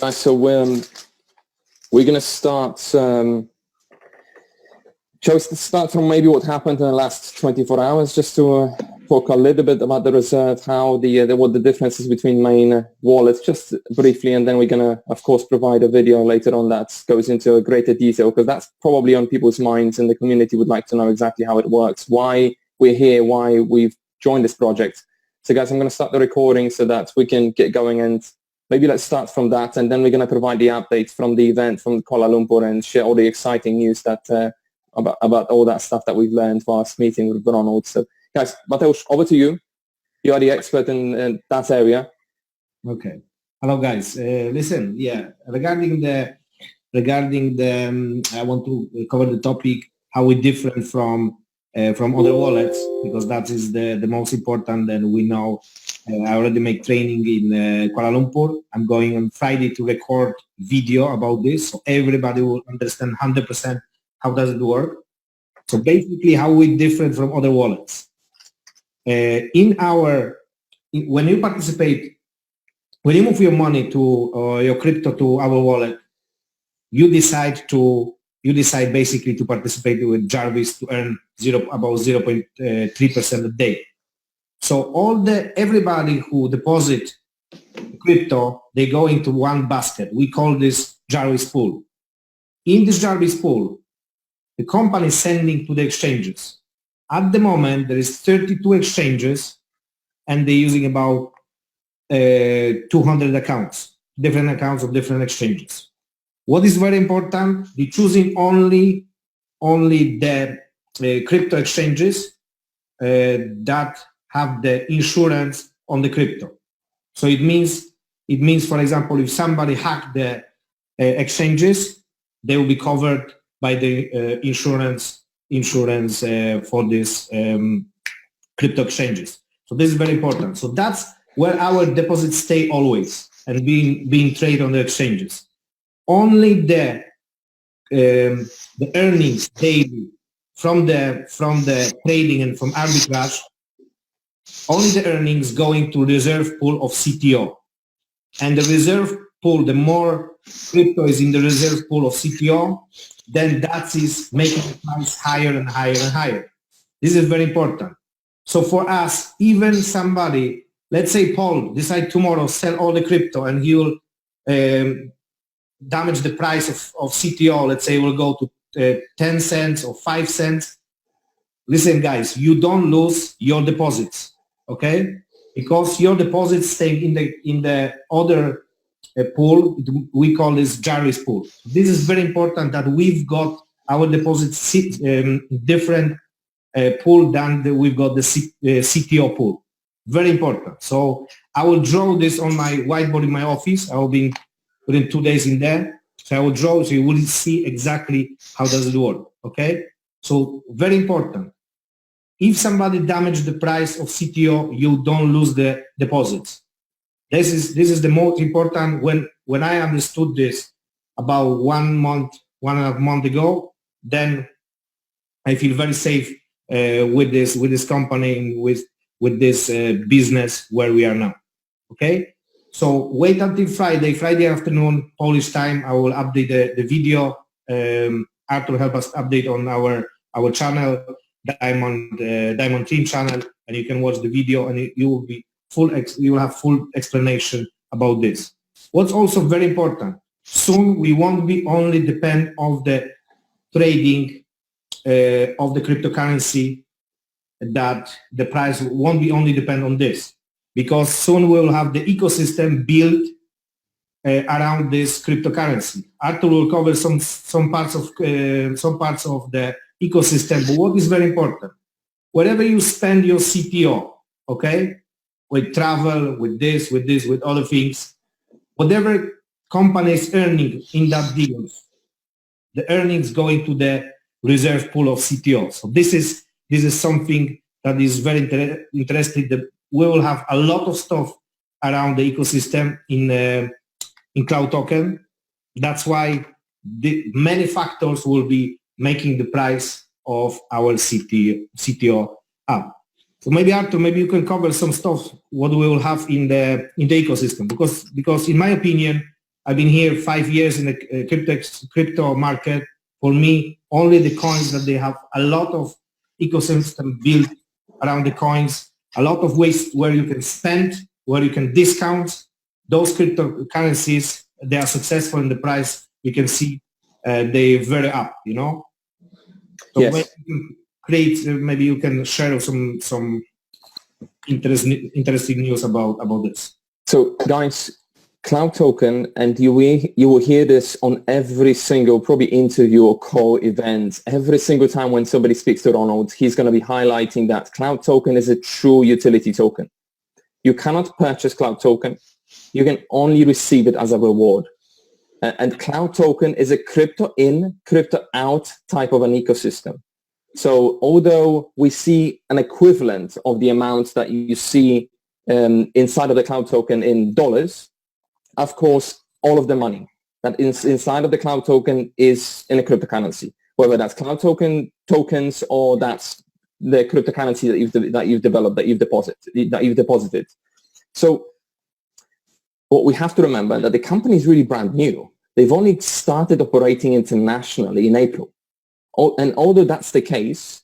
Right, so we're going to start. Shall we start from maybe what happened in the last 24 hours, just to talk a little bit about the reserve, how what the differences between main wallets, just briefly, and then we're going to, of course, provide a video later on that goes into a greater detail, because that's probably on people's minds, and the community would like to know exactly how it works, why we're here, why we've joined this project. So guys, I'm going to start the recording so that we can get going, and maybe let's start from that, and then we're going to provide the updates from the event from Kuala Lumpur and share all the exciting news that about all that stuff that we've learned whilst meeting with Ronald. So guys, Mateusz, over to you. You are the expert in that area. Okay. Hello guys. Listen, yeah, regarding the I want to cover the topic how we different from other wallets, because that is the most important, and we know I already make training in Kuala Lumpur. I'm going on Friday to record video about this, so everybody will understand 100% how does it work. So basically how we different from other wallets. When you participate, when you move your money to your crypto to our wallet, you decide basically to participate with Jarvis to earn about 0.3% a day. So everybody who deposit crypto, they go into one basket. We call this Jarvis pool. In this Jarvis pool, the company is sending to the exchanges. At the moment, there is 32 exchanges, and they're using about 200 accounts, different accounts of different exchanges. What is very important, they're choosing only the crypto exchanges that have the insurance on the crypto. So it means, for example, if somebody hacked the exchanges, they will be covered by the insurance for these crypto exchanges. So this is very important. So that's where our deposits stay always and being traded on the exchanges. Only the earnings daily from the trading and from arbitrage, only the earnings going to reserve pool of CTO. And the reserve pool, the more crypto is in the reserve pool of CTO, then that is making the price higher and higher and higher. This is very important. So for us, even somebody, let's say Paul decide tomorrow sell all the crypto and he will damage the price of CTO, let's say will go to 10 cents or 5 cents. Listen guys, you don't lose your deposits, okay? Because your deposits stay in the other pool, we call this Jarvis pool. This is very important that we've got our deposits different pool than we've got the CTO pool. Very important. So I will draw this on my whiteboard in my office. I will be within 2 days in there. So I will draw so you will see exactly how does it work. Okay. So very important. If somebody damaged the price of CTO, you don't lose the deposits. This is the most important. When I understood this about 1.5 months ago, then I feel very safe with this company, with this business where we are now. Okay, so wait until Friday afternoon Polish time. I will update the video. Arthur help us update on our channel, Diamond Team channel, and you can watch the video, and you will be you will have full explanation about this. What's also very important, soon we won't be only depend on the trading of the cryptocurrency, that the price won't be only depend on this, because soon we will have the ecosystem built around this cryptocurrency. Arthur will cover some parts of the ecosystem, but what is very important, wherever you spend your CTO, okay, with travel, with other things, whatever company is earning in that deal, the earnings going to the reserve pool of CTO. So this is something that is very interesting. That we will have a lot of stuff around the ecosystem in CloudToken. That's why many factors will be making the price of our CTO up. So maybe Arthur, maybe you can cover some stuff what we will have in the ecosystem, because in my opinion, I've been here 5 years in the crypto market. For me, only the coins that they have a lot of ecosystem built around the coins, a lot of ways where you can spend, where you can discount. Those cryptocurrencies, they are successful in the price. You can see they're very up, you know. So yes. when you create, maybe you can share some interesting news about this. So guys, CloudToken, and you will hear this on every single probably interview or call event. Every single time when somebody speaks to Ronald, he's going to be highlighting that CloudToken is a true utility token. You cannot purchase CloudToken. You can only receive it as a reward. And CloudToken is a crypto in, crypto out type of an ecosystem. So although we see an equivalent of the amounts that you see inside of the CloudToken in dollars, of course, all of the money that is inside of the CloudToken is in a cryptocurrency, whether that's CloudToken tokens or that's the cryptocurrency that you've developed, that you've deposited. So what we have to remember that the company is really brand new. They've only started operating internationally in April. And although that's the case,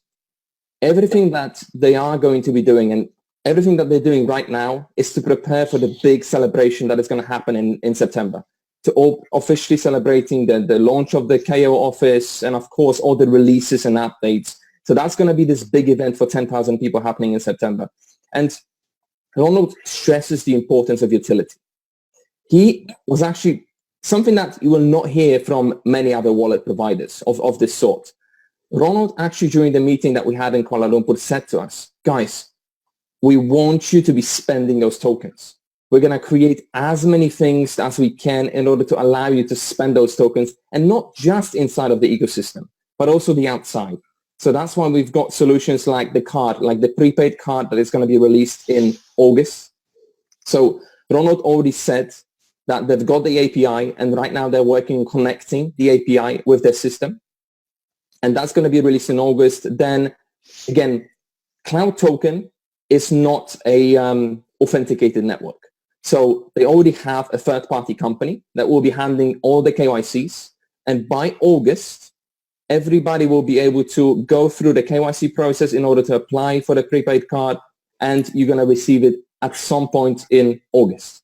everything that they are going to be doing and everything that they're doing right now is to prepare for the big celebration that is going to happen in September, to officially celebrating the launch of the KO office and, of course, all the releases and updates. So that's going to be this big event for 10,000 people happening in September. And Ronald stresses the importance of utility. He was actually something that you will not hear from many other wallet providers of this sort. Ronald actually, during the meeting that we had in Kuala Lumpur, said to us, guys, we want you to be spending those tokens. We're going to create as many things as we can in order to allow you to spend those tokens, and not just inside of the ecosystem, but also the outside. So that's why we've got solutions like the card, like the prepaid card that is going to be released in August. So Ronald already said that they've got the API, and right now they're working on connecting the API with their system. And that's going to be released in August. Then again, CloudToken is not a authenticated network. So they already have a third-party company that will be handling all the KYCs. And by August, everybody will be able to go through the KYC process in order to apply for the prepaid card, and you're going to receive it at some point in August.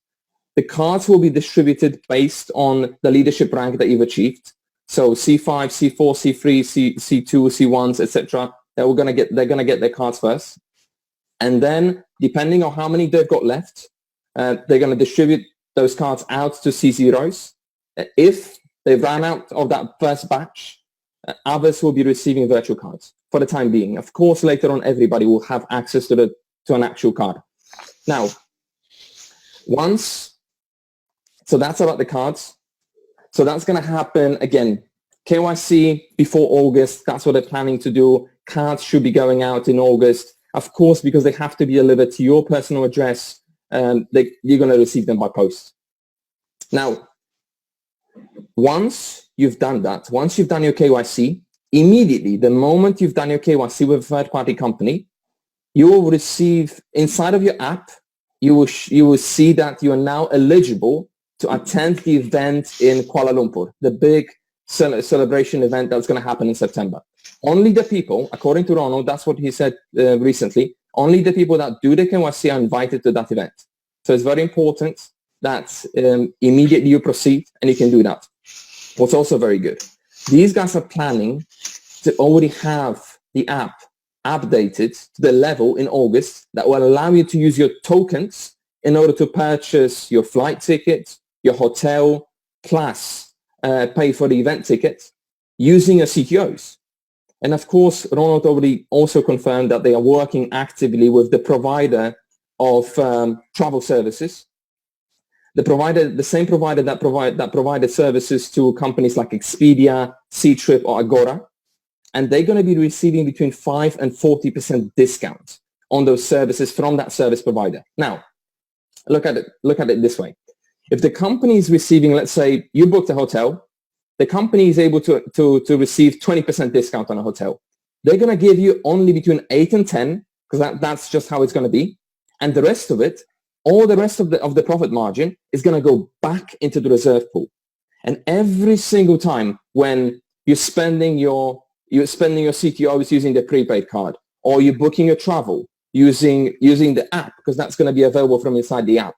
The cards will be distributed based on the leadership rank that you've achieved. So C5, C4, C3, C2, C1s, etc. They're going to get their cards first. And then, depending on how many they've got left, they're going to distribute those cards out to C0s. If they ran out of that first batch, others will be receiving virtual cards for the time being. Of course, later on, everybody will have access to an actual card. Now, so that's about the cards. So that's going to happen again. KYC before August, that's what they're planning to do. Cards should be going out in August. Of course, because they have to be delivered to your personal address, you're going to receive them by post. Now, once you've done that, once you've done your KYC, immediately, the moment you've done your KYC with a third-party company, you will receive, inside of your app, you will see that you are now eligible to attend the event in Kuala Lumpur, the big celebration event that's going to happen in September. Only the people, according to Ronald, that's what he said recently, only the people that do the KYC are invited to that event. So it's very important that immediately you proceed and you can do that. What's also very good, these guys are planning to already have the app updated to the level in August that will allow you to use your tokens in order to purchase your flight ticket, your hotel, plus pay for the event ticket using your CTOs. And of course, Ronald already also confirmed that they are working actively with the provider of travel services. The same provider that provided services to companies like Expedia, Ctrip, or Agora. And they're going to be receiving between 5 and 40% discount on those services from that service provider. Now, look at it this way. If the company is receiving, let's say you booked a hotel, the company is able to receive 20% discount on a hotel. They're going to give you only between 8 and 10, because that's just how it's going to be. And the rest of it, all the rest of the profit margin is going to go back into the reserve pool. And every single time when you're spending your CTOs using the prepaid card, or you're booking your travel using the app, because that's going to be available from inside the app,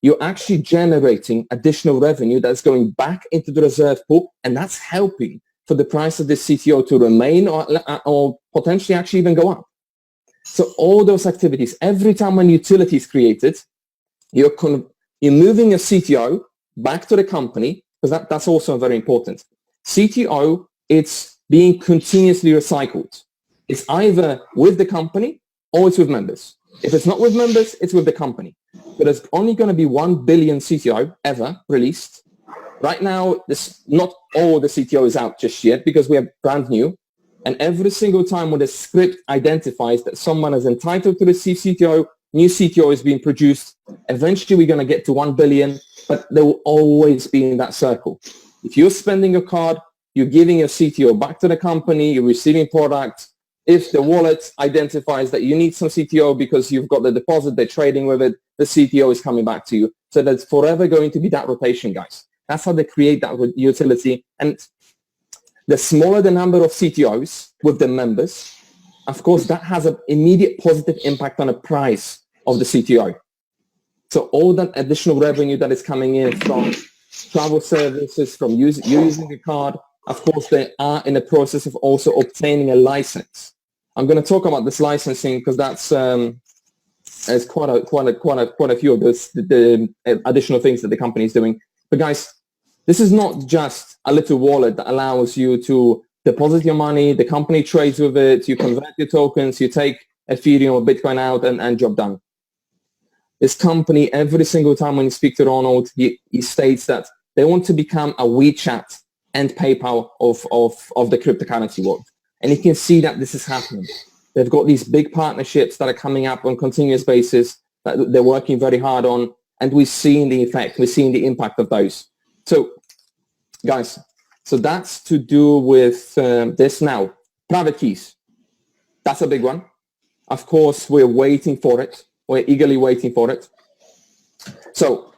you're actually generating additional revenue that's going back into the reserve pool, and that's helping for the price of the CTO to remain or potentially actually even go up. So all those activities, every time when utility is created, you're moving your CTO back to the company, because that's also very important. CTO, it's being continuously recycled. It's either with the company or it's with members. If it's not with members, it's with the company. But there's only going to be 1 billion CTO ever released. Right now, not all the CTO is out just yet because we are brand new. And every single time when the script identifies that someone is entitled to receive CTO, new CTO is being produced. Eventually, we're going to get to 1 billion, but they will always be in that circle. If you're spending your card, you're giving your CTO back to the company, you're receiving products. If the wallet identifies that you need some CTO because you've got the deposit, they're trading with it, the CTO is coming back to you. So there's forever going to be that rotation, guys. That's how they create that utility. And the smaller the number of CTOs with the members, of course, that has an immediate positive impact on the price of the CTO. So all that additional revenue that is coming in from travel services, from using the card, of course, they are in the process of also obtaining a license. I'm going to talk about this licensing because that's there's quite a few of the additional things that the company is doing. But guys, this is not just a little wallet that allows you to deposit your money, the company trades with it, you convert your tokens, you take Ethereum or Bitcoin out, and job done. This company, every single time when you speak to Ronald, he states that they want to become a WeChat and PayPal of the cryptocurrency world. And you can see that this is happening. They've got these big partnerships that are coming up on a continuous basis that they're working very hard on, and we're seeing the effect, we're seeing the impact of those. So, guys, so that's to do with this now. Private keys. That's a big one. Of course, we're waiting for it. We're eagerly waiting for it. So,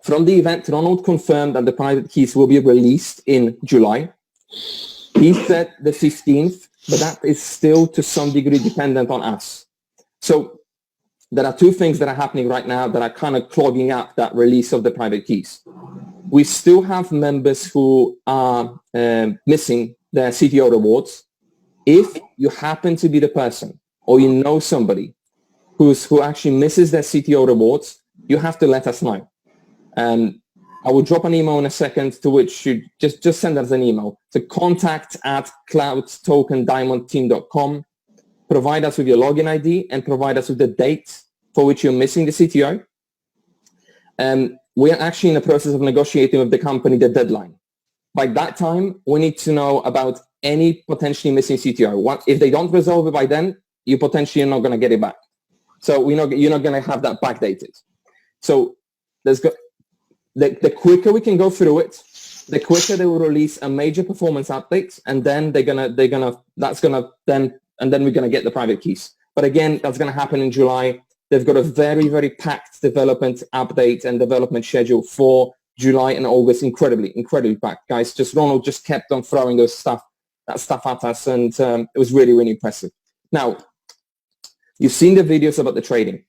from the event, Ronald confirmed that the private keys will be released in July. He said the 15th, but that is still to some degree dependent on us. So there are two things that are happening right now that are kind of clogging up that release of the private keys. We still have members who are missing their CTO rewards. If you happen to be the person or you know somebody who actually misses their CTO rewards, you have to let us know. I will drop an email in a second to which you just send us an email to contact@cloudtokendiamondteam.com. Provide us with your login ID and provide us with the date for which you're missing the CTO. We are actually in the process of negotiating with the company the deadline. By that time, we need to know about any potentially missing CTO. If they don't resolve it by then, you potentially are not going to get it back. So you're not going to have that backdated. So the quicker we can go through it, the quicker they will release a major performance update, and then then we're gonna get the private keys. But again, that's gonna happen in July. They've got a very, very packed development update and development schedule for July and August. Incredibly packed, guys. Ronald just kept on throwing that stuff at us, and it was really, really impressive. Now, you've seen the videos about the trading,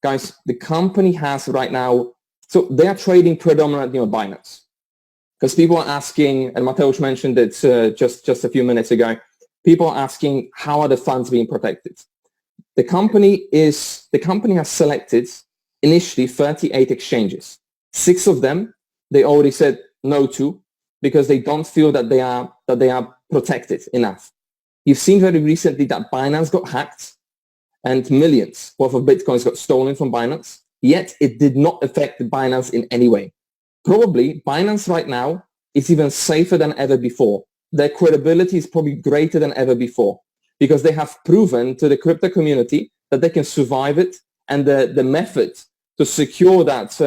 guys. The company has right now. So they are trading predominantly on Binance, because people are asking, and Mateusz mentioned it just a few minutes ago, people are asking, how are the funds being protected? The company has selected initially 38 exchanges. 6 of them, they already said no to because they don't feel that they are protected enough. You've seen very recently that Binance got hacked and millions worth of Bitcoins got stolen from Binance. Yet it did not affect Binance in any way. Probably Binance right now is even safer than ever before. Their credibility is probably greater than ever before because they have proven to the crypto community that they can survive it, and the method to secure that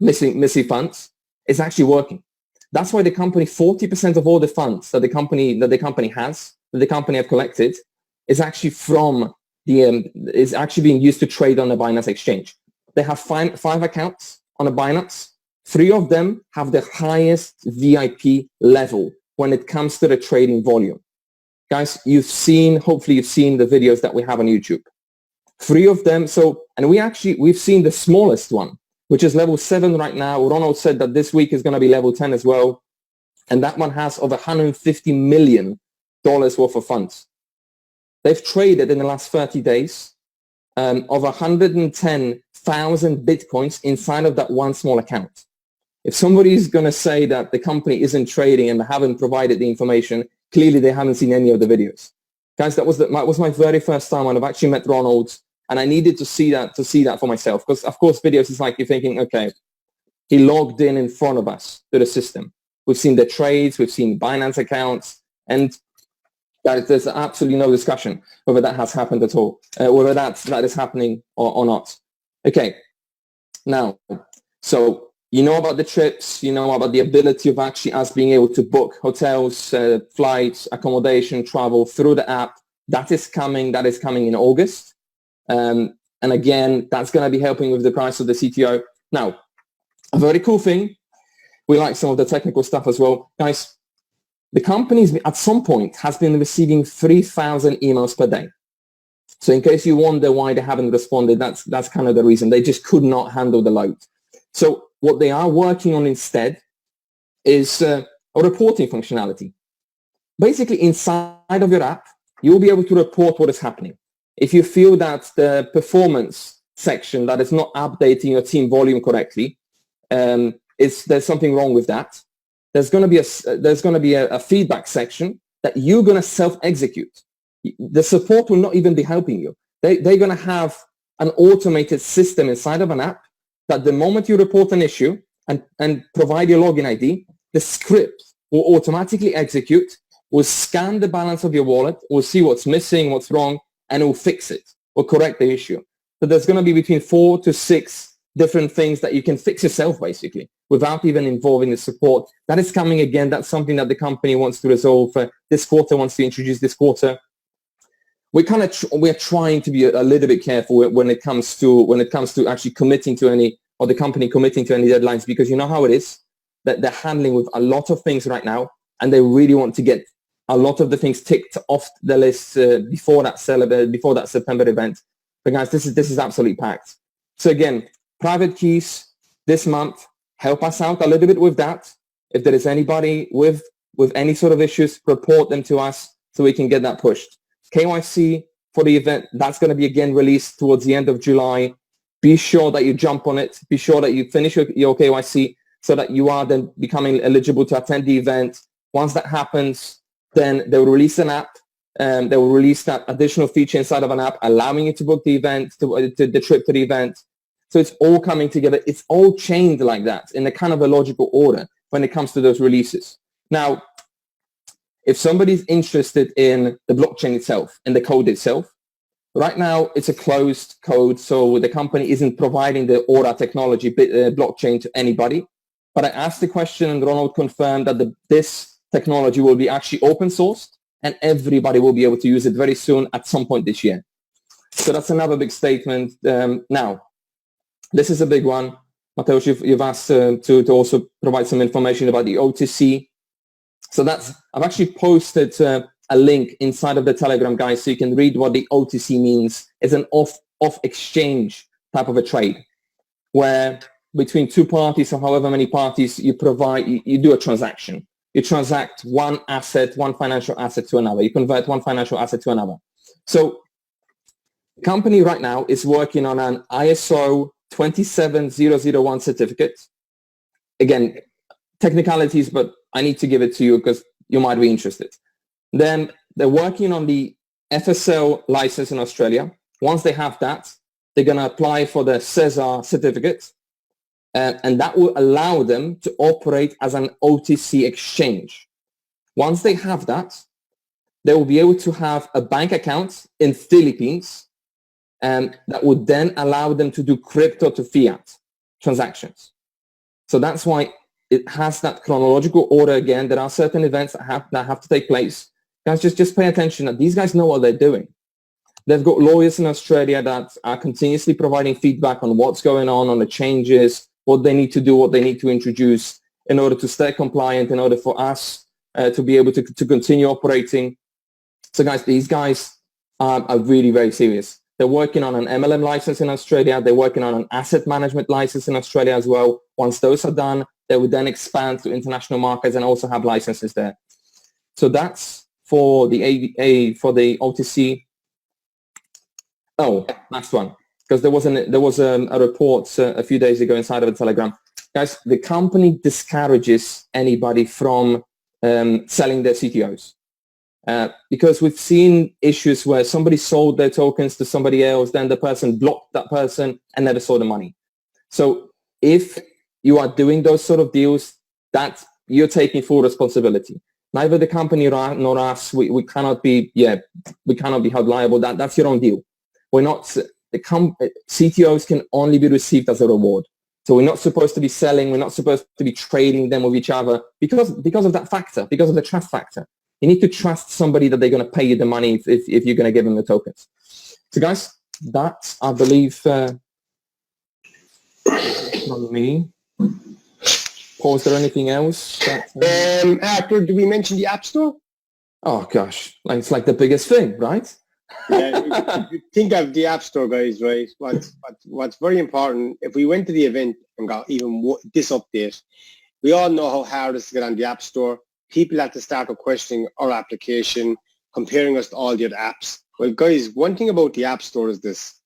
missing funds is actually working. That's why the company, 40% of all the funds that the company have collected is actually is actually being used to trade on the Binance exchange. they have five accounts on a Binance. 3 of them have the highest VIP level when it comes to the trading volume. Guys, hopefully you've seen the videos that we have on YouTube. 3 of them, and we've seen the smallest one, which is level 7 right now. Ronald said that this week is going to be level 10 as well. And that one has over $150 million worth of funds. They've traded in the last 30 days over 110,000 Bitcoins inside of that one small account. If somebody is going to say that the company isn't trading and haven't provided the information, clearly they haven't seen any of the videos. Guys, that was my very first time when I've actually met Ronald, and I needed to see that for myself. Because of course, videos is like you're thinking, okay, he logged in front of us to the system. We've seen the trades, we've seen Binance accounts, and guys, there's absolutely no discussion whether that has happened at all, whether that is happening or not. Okay, now, so you know about the trips, you know about the ability of actually us being able to book hotels, flights, accommodation, travel through the app. That is coming in August. And again, that's going to be helping with the price of the CTO. Now, a very cool thing, we like some of the technical stuff as well. Guys, the company at some point has been receiving 3,000 emails per day. So in case you wonder why they haven't responded, that's kind of the reason. They just could not handle the load. So what they are working on instead is a reporting functionality. Basically, inside of your app, you'll be able to report what is happening. If you feel that the performance section that is not updating your team volume correctly, there's something wrong with that. There's going to be a feedback section that you're going to self-execute. The support will not even be helping you. They're going to have an automated system inside of an app that the moment you report an issue and provide your login ID, the script will automatically execute, will scan the balance of your wallet, will see what's missing, what's wrong, and it will fix it or correct the issue. So there's going to be between 4 to 6 different things that you can fix yourself, basically, without even involving the support. That is coming again. That's something that the company wants to resolve this quarter, wants to introduce this quarter. We're trying to be a little bit careful when it comes to actually committing to any, or the company committing to any deadlines, because you know how it is, that they're handling with a lot of things right now, and they really want to get a lot of the things ticked off the list before that September event. But guys, this is absolutely packed. So again, private keys this month, help us out a little bit with that. If there is anybody with any sort of issues, report them to us so we can get that pushed. KYC for the event, that's going to be again released towards the end of July. Be sure that you jump on it. Be sure that you finish your KYC so that you are then becoming eligible to attend the event. Once that happens, then they will release an app. They will release that additional feature inside of an app, allowing you to book the event, to the trip to the event. So it's all coming together. It's all chained like that in a kind of a logical order when it comes to those releases. Now, if somebody's interested in the blockchain itself and the code itself, right now it's a closed code, so the company isn't providing the Aura technology blockchain to anybody. But I asked the question and Ronald confirmed that this technology will be actually open sourced and everybody will be able to use it very soon at some point this year. So that's another big statement. Now, this is a big one. Mateusz, you've asked to also provide some information about the OTC. So I've actually posted a link inside of the Telegram, guys, so you can read what the OTC means. It's an off-exchange type of a trade where between 2 parties or however many parties you do a transaction. You transact one financial asset to another. You convert one financial asset to another. So the company right now is working on an ISO 27001 certificate. Again, technicalities, but I need to give it to you because you might be interested. Then they're working on the FSL license in Australia. Once they have that, they're going to apply for the CESAR certificate, and that will allow them to operate as an OTC exchange. Once they have that, they will be able to have a bank account in Philippines, and that would then allow them to do crypto to fiat transactions. So that's why it has that chronological order again. There are certain events that have to take place. Guys, just pay attention that these guys know what they're doing. They've got lawyers in Australia that are continuously providing feedback on what's going on the changes, what they need to do, what they need to introduce in order to stay compliant, in order for us to be able to continue operating. So guys, these guys are really very serious. They're working on an MLM license in Australia. They're working on an asset management license in Australia as well. Once those are done, they would then expand to international markets and also have licenses there. So that's for the for the OTC. Oh, last one, because there was a report a few days ago inside of the Telegram. Guys, the company discourages anybody from selling their CTOs. Because we've seen issues where somebody sold their tokens to somebody else, then the person blocked that person and never saw the money. So if you are doing those sort of deals, that you're taking full responsibility. Neither the company nor us, we cannot be held liable. That's your own deal. We're not, CTOs can only be received as a reward. So we're not supposed to be selling, we're not supposed to be trading them with each other because of that factor, because of the trust factor. You need to trust somebody that they're going to pay you the money if you're going to give them the tokens. So guys, that I believe from me. Paul, is there anything else? After, did we mention the App Store? Oh gosh, it's like the biggest thing, right? Yeah, you think of the App Store, guys, right? What's very important, if we went to the event and got even this update, we all know how hard it is to get on the App Store. People have to start questioning our application, comparing us to all the other apps. Well, guys, one thing about the App Store is this.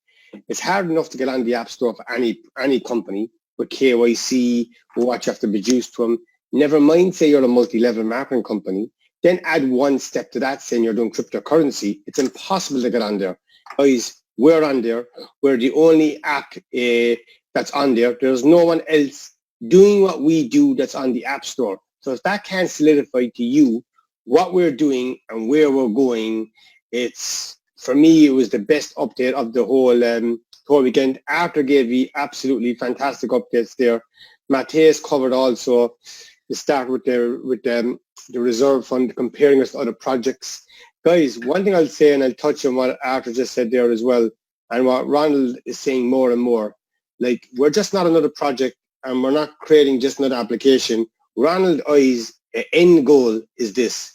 It's hard enough to get on the App Store for any company with KYC, what you have to produce to them. Never mind, say you're a multi-level marketing company. Then add one step to that, saying you're doing cryptocurrency. It's impossible to get on there. Guys, we're on there. We're the only app that's on there. There's no one else doing what we do that's on the App Store. So if that can't solidify to you what we're doing and where we're going, for me, it was the best update of the whole weekend. Arthur gave me absolutely fantastic updates there. Matthias covered also the start with the reserve fund, comparing us to other projects. Guys, one thing I'll say, and I'll touch on what Arthur just said there as well, and what Ronald is saying more and more, like, we're just not another project and we're not creating just another application. Ronald I's end goal is this.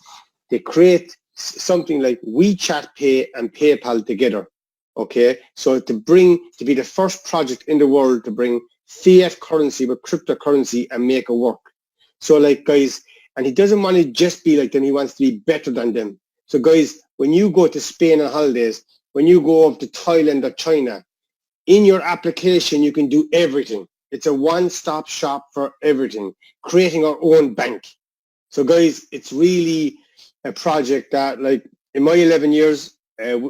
They create something like WeChat Pay and PayPal together, okay? So to be the first project in the world to bring fiat currency with cryptocurrency and make it work. So like, guys, and he doesn't want to just be like them, he wants to be better than them. So guys, when you go to Spain on holidays, when you go up to Thailand or China, in your application, you can do everything. It's a one-stop shop for everything, creating our own bank. So guys, it's really a project that, like, in my 11 years,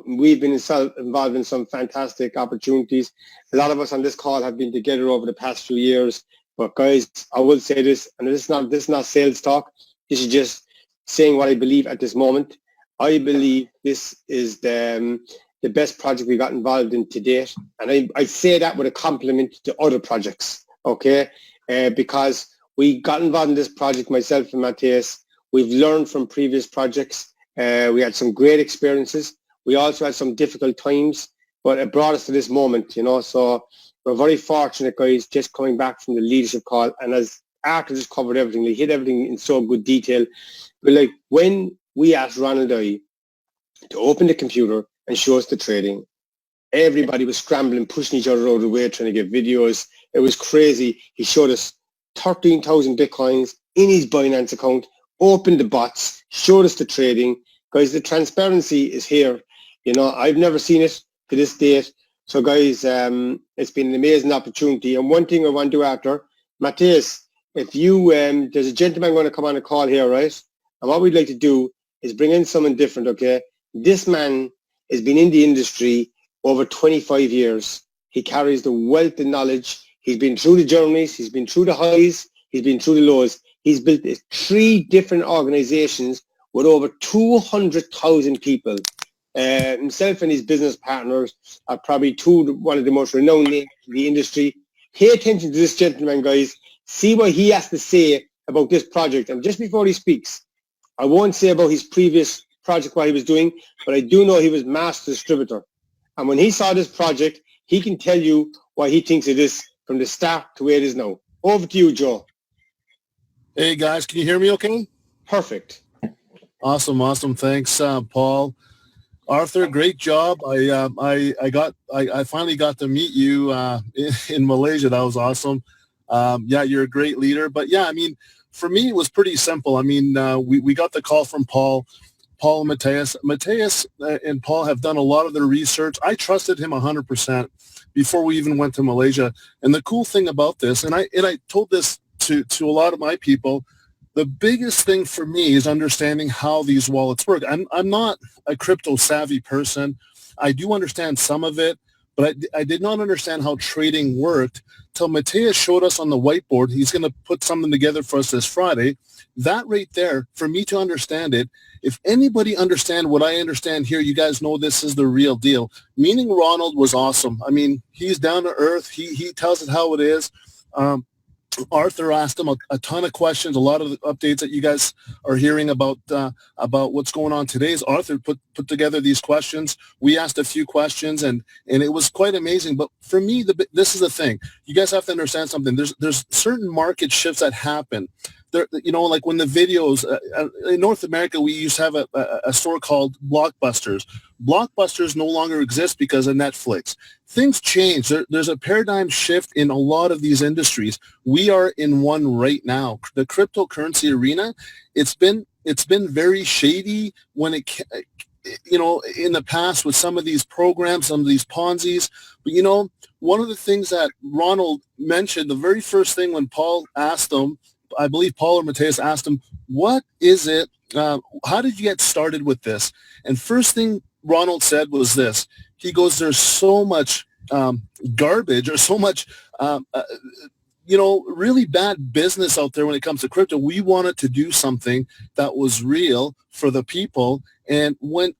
we've been involved in some fantastic opportunities. A lot of us on this call have been together over the past few years. But guys, I will say this, and this is not sales talk. This is just saying what I believe at this moment. I believe this is the best project we got involved in to date. And I say that with a compliment to other projects, okay? Because we got involved in this project, myself and Matthias. We've learned from previous projects. We had some great experiences. We also had some difficult times, but it brought us to this moment, you know. So we're very fortunate, guys, just coming back from the leadership call. And as Arthur just covered everything, he hit everything in so good detail. But like, when we asked Ronald I to open the computer and show us the trading, everybody was scrambling, pushing each other out of the way, trying to get videos. It was crazy. He showed us 13,000 Bitcoins in his Binance account, opened the bots, showed us the trading. Guys, the transparency is here. You know, I've never seen it to this date. So guys, it's been an amazing opportunity. And one thing I want to do after, Matthias, if you, there's a gentleman going to come on a call here, right? And what we'd like to do is bring in someone different, okay? This man has been in the industry over 25 years. He carries the wealth of knowledge. He's been through the journeys. He's been through the highs. He's been through the lows. He's built 3 different organizations with over 200,000 people. Himself and his business partners are probably one of the most renowned names in the industry. Pay attention to this gentleman, guys. See what he has to say about this project. And just before he speaks, I won't say about his previous project, what he was doing, but I do know he was master distributor. And when he saw this project, he can tell you what he thinks it is from the start to where it is now. Over to you, Joe. Hey guys, can you hear me okay? Perfect. Awesome. Thanks, Paul. Arthur, great job. I finally got to meet you in Malaysia. That was awesome. Yeah, you're a great leader. But yeah, I mean, for me, it was pretty simple. I mean, we got the call from Paul and Mateus. Mateus and Paul have done a lot of their research. I trusted him 100% before we even went to Malaysia. And the cool thing about this, and I told this to a lot of my people, the biggest thing for me is understanding how these wallets work. I'm not a crypto savvy person. I do understand some of it, but I did not understand how trading worked till Mateus showed us on the whiteboard. He's going to put something together for us this Friday. That right there, for me to understand it, if anybody understand what I understand here, you guys know this is the real deal. Meaning Ronald was awesome. I mean, he's down to earth. He tells it how it is. Arthur asked him a ton of questions. A lot of the updates that you guys are hearing about what's going on today is Arthur put together these questions. We asked a few questions, and it was quite amazing. But for me, this is the thing. You guys have to understand something. There's certain market shifts that happen. There, you know, like when the videos in North America, we used to have a store called Blockbusters. Blockbusters no longer exist because of Netflix. Things change. There's a paradigm shift in a lot of these industries. We are in one right now. The cryptocurrency arena, it's been very shady when it, you know, in the past with some of these programs, some of these Ponzi's. But, you know, one of the things that Ronald mentioned, the very first thing when Paul asked him, I believe Paul or Mateus asked him, what is it? How did you get started with this? And first thing Ronald said was this. He goes, there's so much garbage or so much, you know, really bad business out there when it comes to crypto. We wanted to do something that was real for the people. And when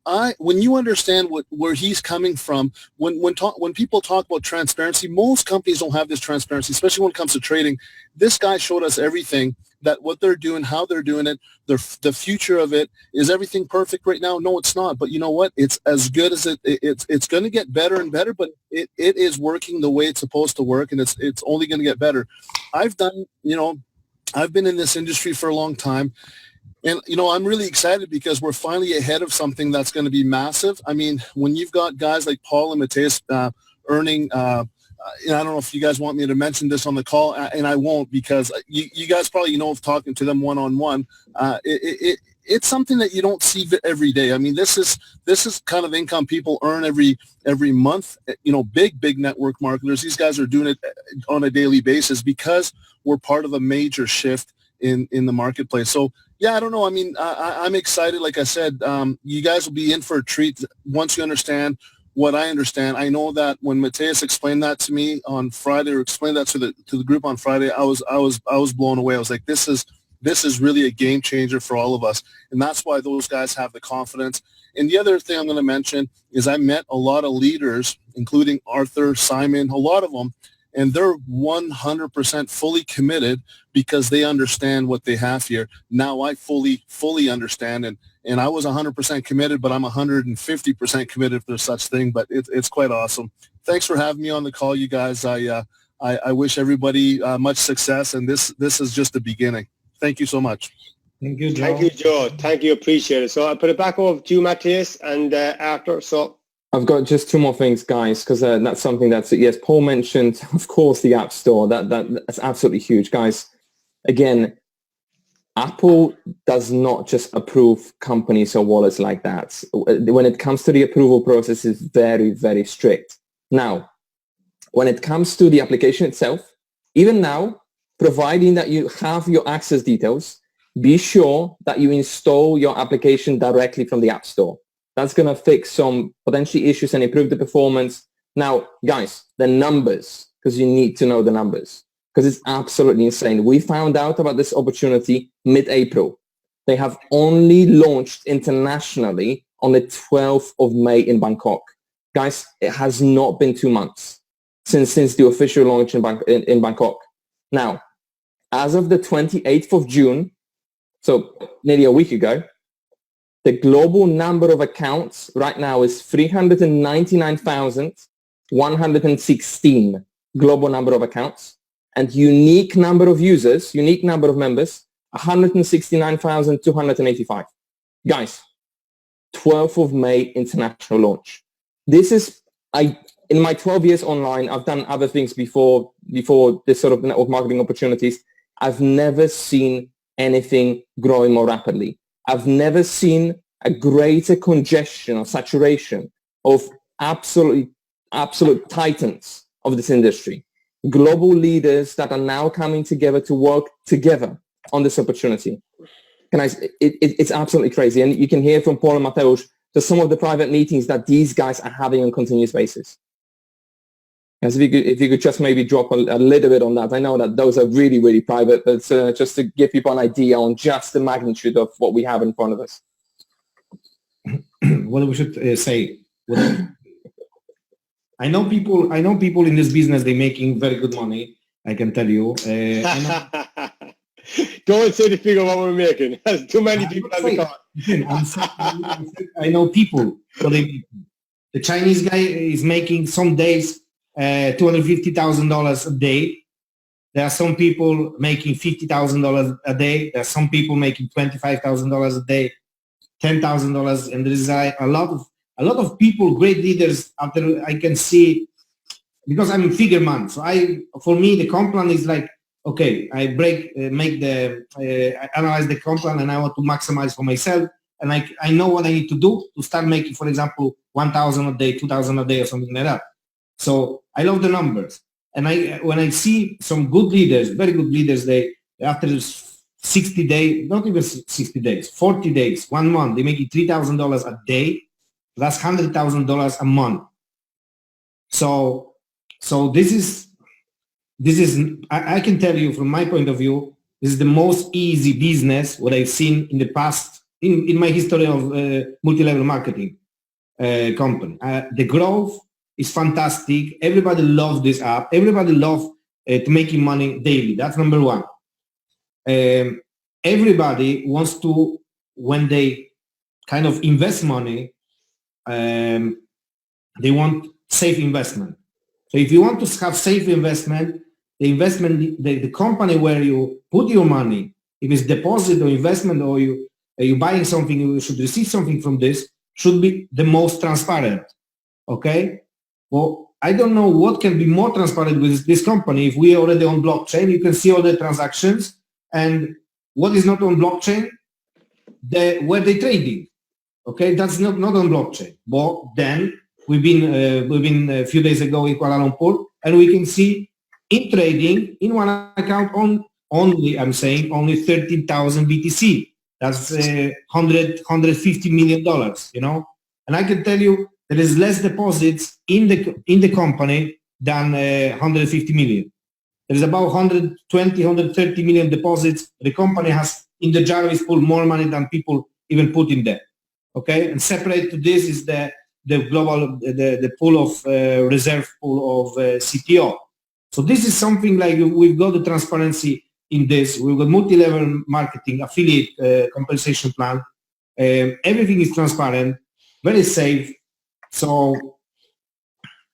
you understand where he's coming from, when people talk about transparency, most companies don't have this transparency, especially when it comes to trading. This guy showed us everything, that what they're doing, how they're doing it, the future of it. Is everything perfect right now? No, it's not. But you know what? It's as good as it's going to get better and better, but it is working the way it's supposed to work, and it's only going to get better. I've been in this industry for a long time. And, you know, I'm really excited because we're finally ahead of something that's going to be massive. I mean, when you've got guys like Paul and Mateus earning, and I don't know if you guys want me to mention this on the call, and I won't because you guys probably know of talking to them one-on-one. It's something that you don't see every day. I mean, this is kind of income people earn every month. You know, big network marketers. These guys are doing it on a daily basis because we're part of a major shift in the marketplace. So yeah, I don't know. I mean, I'm excited. Like I said, you guys will be in for a treat once you understand what I understand. I know that when Mateus explained that to me on Friday, or explained that to the group on Friday, I was blown away. I was like, this is really a game changer for all of us, and that's why those guys have the confidence. And the other thing I'm going to mention is I met a lot of leaders, including Arthur, Simon, a lot of them, and they're 100% fully committed because they understand what they have here. Now I fully understand, and I was 100% committed, but I'm 150% committed if there's such thing. But it's quite awesome. Thanks for having me on the call, you guys. I wish everybody much success, and this is just the beginning. Thank you so much. Thank you, Joe. Thank you, Joe. Thank you. Appreciate it. So I'll put it back over to you, Mateus, and Arthur. So I've got just two more things, guys, because that's something that's, yes, Paul mentioned, of course, the App Store. That's absolutely huge. Guys, again, Apple does not just approve companies or wallets like that. When it comes to the approval process, it's very, very strict. Now, when it comes to the application itself, even now, providing that you have your access details, be sure that you install your application directly from the App Store. That's going to fix some potential issues and improve the performance. Now, guys, the numbers, because you need to know the numbers, because it's absolutely insane. We found out about this opportunity mid-April. They have only launched internationally on the 12th of May in Bangkok. Guys, it has not been 2 months since the official launch in Bangkok. Now, as of the 28th of June, so nearly a week ago, The global number of accounts right now is 399,116 global number of accounts, and unique number of users, unique number of members, 169,285. Guys, 12th of May international launch. This is, in my 12 years online, I've done other things before this sort of network marketing opportunities. I've never seen anything growing more rapidly. I've never seen a greater congestion or saturation of absolute titans of this industry. Global leaders that are now coming together to work together on this opportunity. It's absolutely crazy. And you can hear from Paul and Mateusz to some of the private meetings that these guys are having on a continuous basis. As if you could just maybe drop a little bit on that. I know that those are really, really private, but just to give people an idea on just the magnitude of what we have in front of us. What we should say. I know people in this business, they're making very good money. I can tell you. Don't say the figure what we're making. There's too many people on the call. I know people. The Chinese guy is making some days $250,000 a day. There are some people making $50,000 a day. There are some people making $25,000 a day, $10,000, and there is a lot of people, great leaders. After I can see, because I'm a figure man, so for me the comp plan is like, okay, I analyze the comp plan, and I want to maximize for myself, and I know what I need to do to start making, for example, 1,000 a day, 2,000 a day, or something like that. So I love the numbers, and when I see some good leaders, very good leaders, they after 60 days, not even 60 days, 40 days, 1 month, they make $3,000 a day. That's $100,000 a month. So this is I can tell you from my point of view, this is the most easy business what I've seen in the past in my history of multi-level marketing company. The growth is fantastic. Everybody loves this app. Everybody loves to making money daily. That's number one. Everybody wants to, when they kind of invest money, they want safe investment. So if you want to have safe investment, the company where you put your money, if it's deposit or investment, or you buying something, you should receive something from this, should be the most transparent. Okay? Well, I don't know what can be more transparent with this company. If we are already on blockchain, you can see all the transactions, and what is not on blockchain, where they trading. Okay, that's not on blockchain. But then we've been a few days ago in Kuala Lumpur, and we can see in trading in one account only 13,000 BTC. That's $150 million. You know, and I can tell you there is less deposits in the company than 150 million. There is about 120, 130 million deposits. The company has in the Jarvis pool more money than people even put in there. Okay, and separate to this is the global the pool of reserve pool of CTO. So this is something like we've got the transparency in this. We've got multi-level marketing, affiliate compensation plan. Everything is transparent, very safe. So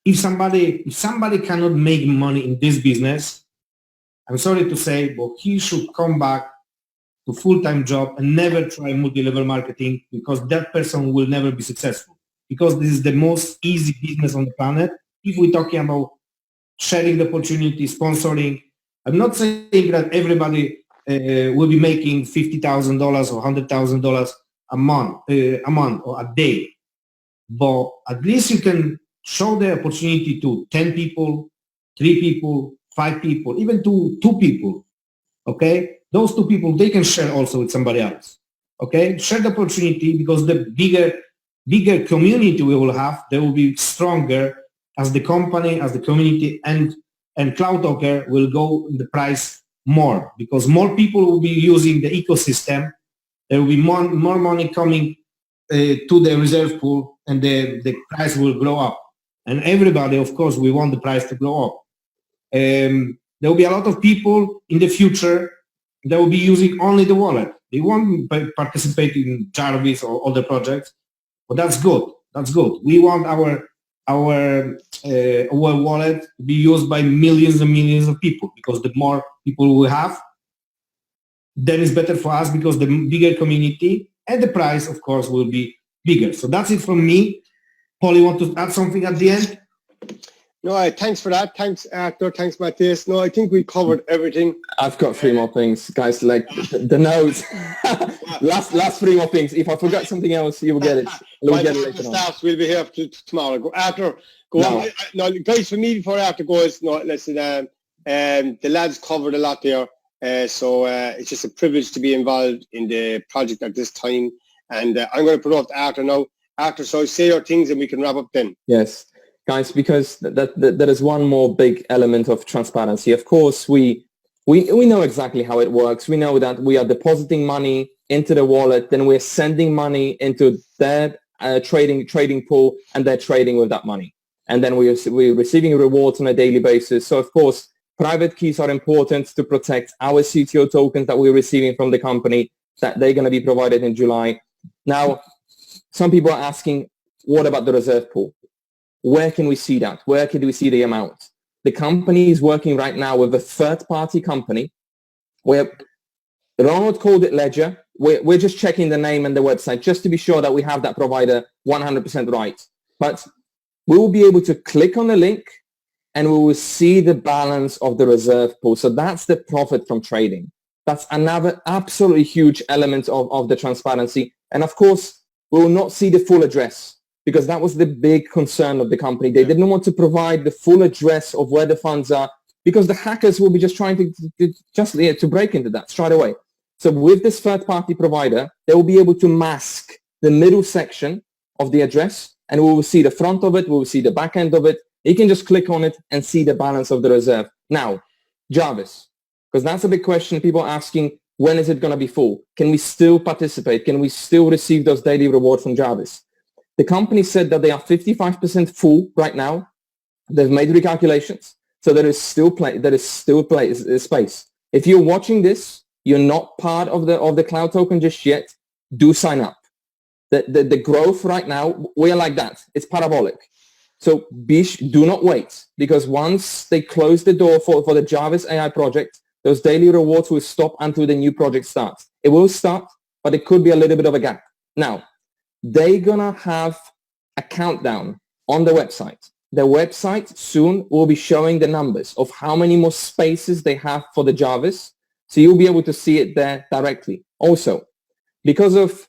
if somebody cannot make money in this business, I'm sorry to say, but he should come back to full-time job and never try multi-level marketing, because that person will never be successful, because this is the most easy business on the planet. If we're talking about sharing the opportunity, sponsoring, I'm not saying that everybody will be making $50,000 or $100,000 a month or a day, but at least you can show the opportunity to 10 people, 3 people, 5 people, even to 2 people. Okay, those 2 people, they can share also with somebody else. Okay, share the opportunity, because the bigger community we will have, they will be stronger as the company, as the community, and CloudToken will go in the price more, because more people will be using the ecosystem. There will be more money coming to the reserve pool, and the price will grow up. And everybody, of course, we want the price to grow up. There will be a lot of people in the future they will be using only the wallet. They won't participate in Jarvis or other projects, but that's good. That's good. We want our wallet to be used by millions and millions of people, because the more people we have, then it's better for us, because the bigger community and the price, of course, will be bigger. So that's it from me. Paul, you want to add something at the end? No, thanks for that. Thanks, Arthur. Thanks, Matthias. No, I think we covered everything. I've got 3 more things, guys. Like the notes. last 3 more things. If I forgot something else, you will get it. We'll get it later on. We'll be here tomorrow. Go Arthur. Go on. No, guys, for me, before Arthur goes, no, listen. The lads covered a lot there. So it's just a privilege to be involved in the project at this time. And I'm going to put off to Arthur now. Arthur, so say your things and we can wrap up then. Yes. Guys, because that is one more big element of transparency. Of course, we know exactly how it works. We know that we are depositing money into the wallet, then we're sending money into their trading pool, and they're trading with that money. And then we're receiving rewards on a daily basis. So, of course, private keys are important to protect our CTO tokens that we're receiving from the company, that they're going to be provided in July. Now, some people are asking, what about the reserve pool? Where can we see that? Where can we see the amount? The company is working right now with a third-party company where Ronald called it Ledger. We're just checking the name and the website just to be sure that we have that provider 100% right. But we will be able to click on the link and we will see the balance of the reserve pool. So that's the profit from trading. That's another absolutely huge element of the transparency. And of course, we will not see the full address, because that was the big concern of the company. They didn't want to provide the full address of where the funds are, because the hackers will be just trying to break into that straight away. So with this third-party provider, they will be able to mask the middle section of the address, and we will see the front of it, we will see the back end of it. You can just click on it and see the balance of the reserve. Now, Jarvis, because that's a big question. People are asking, when is it going to be full? Can we still participate? Can we still receive those daily rewards from Jarvis? The company said that they are 55% full right now. They've made recalculations, so there is still space. If you're watching this, you're not part of the Cloud Token just yet, do sign up. The growth right now, we're like that. It's parabolic. So do not wait, because once they close the door for the Jarvis AI project, those daily rewards will stop until the new project starts. It will start, but it could be a little bit of a gap. Now, they're going to have a countdown on the website. The website soon will be showing the numbers of how many more spaces they have for the Jarvis. So you'll be able to see it there directly. Also, because of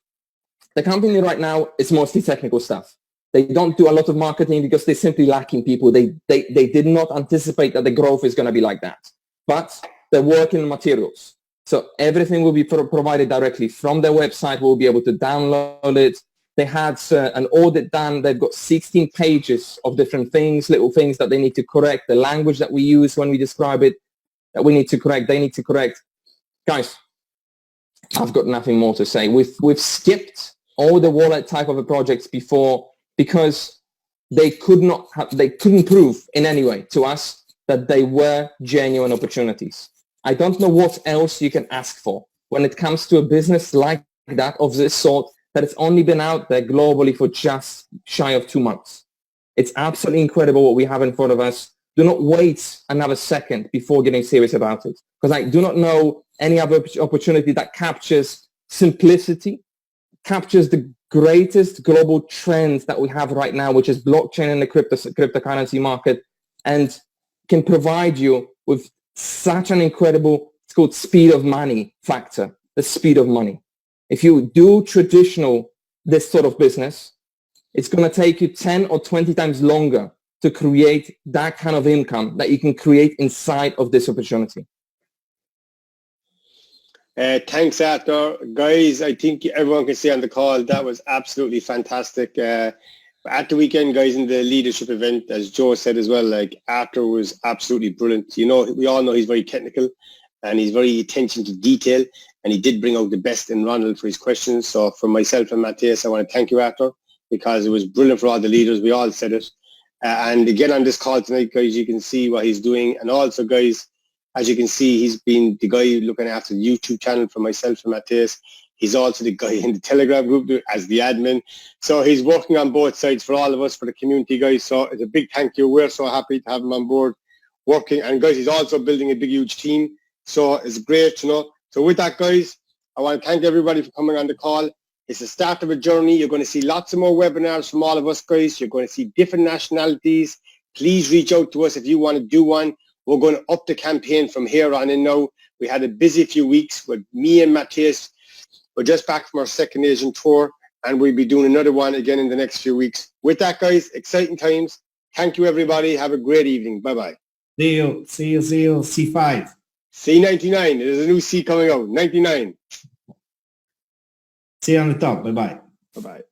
the company right now, it's mostly technical stuff. They don't do a lot of marketing because they're simply lacking people. They did not anticipate that the growth is going to be like that. But they're working on materials. So everything will be provided directly from their website. We'll be able to download it. They had an audit done. They've got 16 pages of different things, little things that they need to correct. The language that we use when we describe it, that we need to correct, they need to correct. Guys, I've got nothing more to say. We've skipped all the wallet type of projects before because they couldn't prove in any way to us that they were genuine opportunities. I don't know what else you can ask for when it comes to a business like that, of this sort, that it's only been out there globally for just shy of 2 months. It's absolutely incredible what we have in front of us. Do not wait another second before getting serious about it, because I do not know any other opportunity that captures simplicity, captures the greatest global trends that we have right now, which is blockchain and the cryptocurrency market, and can provide you with such an incredible, it's called speed of money factor, the speed of money. If you do traditional, this sort of business, it's going to take you 10 or 20 times longer to create that kind of income that you can create inside of this opportunity. Thanks, Arthur. Guys, I think everyone can see on the call, that was absolutely fantastic. At the weekend, guys, in the leadership event, as Joe said as well, like Arthur was absolutely brilliant. You know, we all know he's very technical and he's very attention to detail, and he did bring out the best in Ronald for his questions. So for myself and Matthias, I want to thank you, Arthur, because it was brilliant for all the leaders. We all said it. And again, on this call tonight, guys, you can see what he's doing. And also, guys, As you can see, he's been the guy looking after the YouTube channel for myself and Matthias. He's also the guy in the Telegram group as the admin. So he's working on both sides for all of us, for the community, guys. So it's a big thank you. We're so happy to have him on board working. And guys, he's also building a big, huge team. So it's great, you know. So with that, guys, I want to thank everybody for coming on the call. It's the start of a journey. You're going to see lots of more webinars from all of us, guys. You're going to see different nationalities. Please reach out to us if you want to do one. We're going to up the campaign from here on in now. We had a busy few weeks with me and Matthias. We're just back from our second Asian tour, and we'll be doing another one again in the next few weeks. With that, guys, exciting times. Thank you, everybody. Have a great evening. Bye-bye. See you. C5. C99. There's a new C coming out. 99. See you on the top. Bye-bye. Bye-bye.